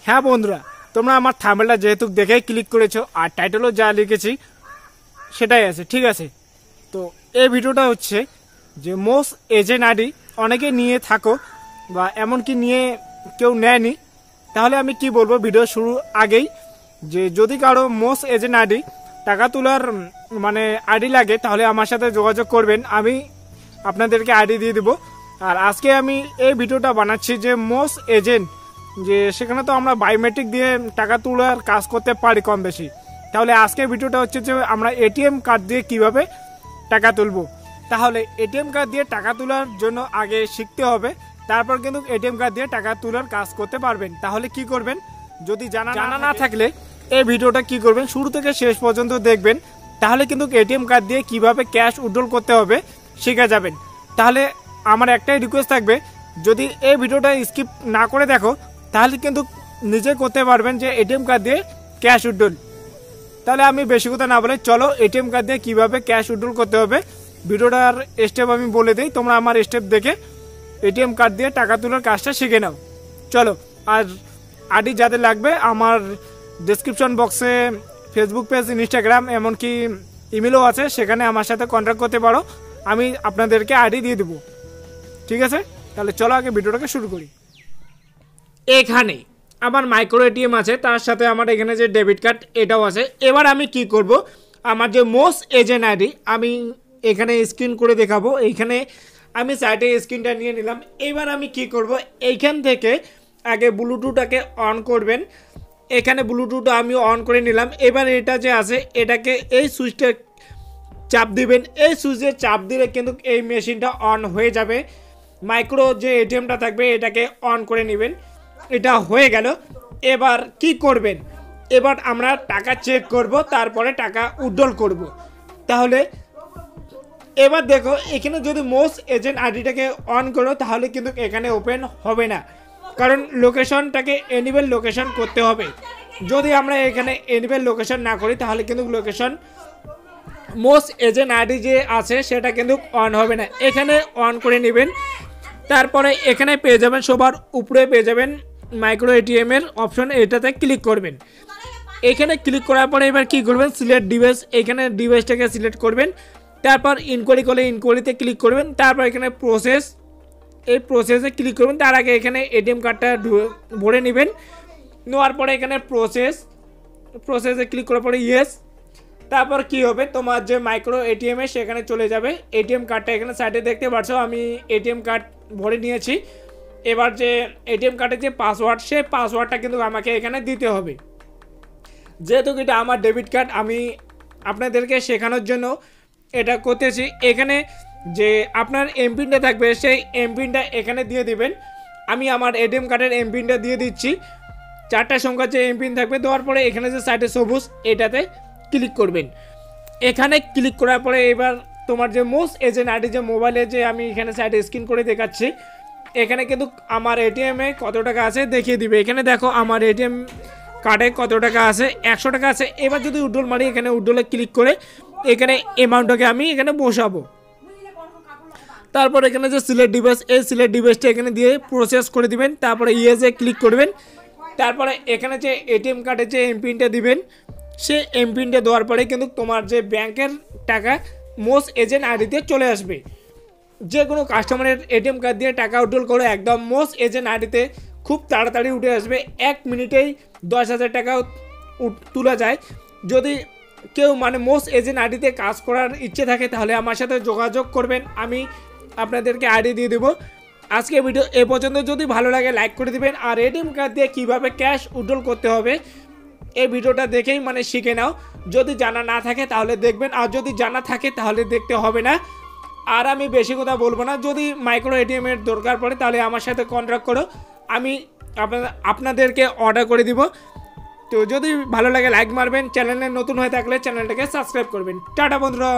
হ্যাঁ বন্ধুরা, তোমরা আমার থাম্বনেলটা যেহেতু দেখে ক্লিক করেছো আর টাইটেলও যা লিখেছি সেটাই আছে, ঠিক আছে। তো এই ভিডিওটা হচ্ছে যে মোস এজেন্ট আইডি অনেকে নিয়ে থাকো বা এমনকি নিয়ে কেউ নেয়নি, তাহলে আমি কি বলবো ভিডিও শুরু আগেই, যে যদি কারো মোস এজেন্ট আইডি টাকা তোলার মানে আইডি লাগে তাহলে আমার সাথে যোগাযোগ করবেন, আমি আপনাদেরকে আইডি দিয়ে দেবো। আর আজকে আমি এই ভিডিওটা বানাচ্ছি যে মোস এজেন্ট, যে সেখানে তো আমরা বায়োমেট্রিক দিয়ে টাকা তোলার কাজ করতে পারি কম বেশি, তাহলে আজকের ভিডিওটা হচ্ছে যে আমরা এটিএম কার্ড দিয়ে কিভাবে টাকা তুলবো। তাহলে এটিএম কার্ড দিয়ে টাকা তোলার জন্য আগে শিখতে হবে, তারপর কিন্তু এটিএম কার্ড দিয়ে টাকা তোলার কাজ করতে পারবেন। তাহলে কি করবেন, যদি জানা না থাকলে এই ভিডিওটা কি করবেন শুরু থেকে শেষ পর্যন্ত দেখবেন, তাহলে কিন্তু এটিএম কার্ড দিয়ে কিভাবে ক্যাশ উইথড্রল করতে হবে শিখে যাবেন। তাহলে আমার একটাই রিকোয়েস্ট থাকবে, যদি এই ভিডিওটা স্কিপ না করে দেখো তাহলে কিন্তু নিজে করতে পারবেন যে এটিএম কার্ড দিয়ে ক্যাশ উইথড্রল। তাহলে আমি বেশি কথা না বলে চলো এটিএম কার্ড দিয়ে কিভাবে ক্যাশ উইথড্রল করতে হবে ভিডিওটার স্টেপ আমি বলে দিই, তোমরা আমার স্টেপ দেখে এটিএম কার্ড দিয়ে টাকা তোলার কাজটা শিখে নাও। চলো, আর আইডি যাদের লাগবে আমার ডেসক্রিপশন বক্সে ফেসবুক পেজ, ইনস্টাগ্রাম, এমনকি ইমেলও আছে, সেখানে আমার সাথে কন্ট্যাক্ট করতে পারো, আমি আপনাদেরকে আইডি দিয়ে দেবো, ঠিক আছে। তাহলে চলো আগে ভিডিওটাকে শুরু করি। এখানে আমার মাইক্রো এটিএম আছে, তার সাথে আমার এখানে যে ডেবিট কার্ড এটাও আছে। এবার আমি কি করব, আমার যে মোস এজেন্ট আইডি আমি এখানে স্ক্রিন করে দেখাবো। এইখানে আমি সাইডে স্ক্রিনটা নিয়ে নিলাম। এবার আমি কি করব, এইখান থেকে আগে ব্লুটুথটাকে অন করবেন। এখানে ব্লুটুথটা আমি অন করে নিলাম। এবার এটা যে আছে এটাকে এই সুইচটা চাপ দিবেন, এই সুইচে চাপ দিলে কিন্তু এই মেশিনটা অন হয়ে যাবে। মাইক্রো যে এটিএমটা থাকবে এটাকে অন করে নেবেন। এটা হয়ে গেল। এবার কি করবেন, এবার আমরা টাকা চেক করব, তারপরে টাকা উইথড্রল করব। তাহলে এবার দেখো এখানে যদি মোস এজেন্ট আইডিটাকে অন করো তাহলে কিন্তু এখানে ওপেন হবে না, কারণ লোকেশনটাকে এনেবল লোকেশন করতে হবে। যদি আমরা এখানে এনেবল লোকেশন না করি তাহলে কিন্তু লোকেশন মোস এজেন্ট আইডি যে আছে সেটা কিন্তু অন হবে না। এখানে অন করে নেবেন। তারপরে এখানে পেয়ে যাবেন, সবার উপরে পেয়ে যাবেন মাইক্রো এটিএম এর অপশন, এটাতে ক্লিক করবেন। এখানে ক্লিক করার পরে এবার কি করবেন, সিলেক্ট ডিভাইস, এখানে ডিভাইসটাকে সিলেক্ট করবেন। তারপর ইনকোয়ারি করলে ইনকোয়ারিতে ক্লিক করবেন। তারপর এখানে প্রসেস, এই প্রসেসে ক্লিক করবেন। তার আগে এখানে এটিএম কার্ডটা ভরে নেবেন। নেওয়ার পরে এখানে প্রসেসে ক্লিক করার পরে ইয়েস। তারপর কি হবে, তোমার যে মাইক্রো এটিএম এ সেখানে চলে যাবে। এটিএম কার্ডটা এখানে সাইডে দেখতে পাচ্ছ, আমি এটিএম কার্ড ভরে নিয়েছি। এবার যে এটিএম কার্ডের যে পাসওয়ার্ড, সেই পাসওয়ার্ডটা কিন্তু আমাকে এখানে দিতে হবে। যেহেতু এটা আমার ডেবিট কার্ড, আমি আপনাদেরকে শেখানোর জন্য এটা করতেছি। এখানে যে আপনার এমপিনটা থাকবে সেই এমপিনটা এখানে দিয়ে দিবেন। আমি আমার এটিএম কার্ডের এমপিনটা দিয়ে দিচ্ছি। 4টা সংখ্যার যে এমপিন থাকবে, দেওয়ার পরে এখানে যে সাইডে সবুজ এটাতে ক্লিক করবেন। এখানে ক্লিক করার পরে এবার তোমার যে মোস এজেন্ট আইডি যে মোবাইলে যে আমি এখানে সাইডে স্ক্রিন করে দেখাচ্ছি, এখানে কিন্তু আমার এটিএমে কত টাকা আছে দেখিয়ে দিবে। এখানে দেখো আমার এটিএম কার্ডে কত টাকা আছে, 100 টাকা আছে। এবার যদি উইথড্রল মারি, এখানে উইথড্রলে ক্লিক করে এখানে অ্যামাউন্টটাকে আমি এখানে বসাবো। তারপর এখানে যে সিলেক্ট ডিভাইস, এই সিলেক্ট ডিভাইসটা এখানে দিয়ে প্রসেস করে দিবেন। তারপরে ইয়েসে ক্লিক করবেন। তারপরে এখানে যে এটিএম কার্ডে যে এমপিনটা দিবেন, সে এমপিনটা দেওয়ার পরে কিন্তু তোমার যে ব্যাংকের টাকা মোস এজেন্ট আইডিতে চলে আসবে। যে কোনো কাস্টমারের এটিএম কার্ড দিয়ে টাকা উইথড্রল করে একদম মোস এজেন্ট আইডিতে খুব তাড়াতাড়ি উঠে আসবে। 1 মিনিটেই 10,000 টাকা তোলা যায়। যদি কেউ মানে মোস এজেন্ট আইডিতে কাজ করার ইচ্ছে থাকে তাহলে আমার সাথে যোগাযোগ করবেন, আমি আপনাদেরকে আইডি দিয়ে দেবো। আজকে ভিডিও এ পর্যন্ত। যদি ভালো লাগে লাইক করে দিবেন, আর এটিএম কার্ড দিয়ে কীভাবে ক্যাশ উইথড্রল করতে হবে এই ভিডিওটা দেখেই মানে শিখে নাও। যদি জানা না থাকে তাহলে দেখবেন, আর যদি জানা থাকে তাহলে দেখতে হবে না। আর আমি বেশি কথা বলবো না, যদি মাইক্রো এটিএম এর দরকার পড়ে তাহলে আমার সাথে কন্ট্যাক্ট করো, আমি আপনাদেরকে অর্ডার করে দিব। তো যদি ভালো লাগে লাইক মারবেন, চ্যানেলে নতুন হয়ে থাকলে চ্যানেলটাকে সাবস্ক্রাইব করবেন। টাটা বন্ধুরা।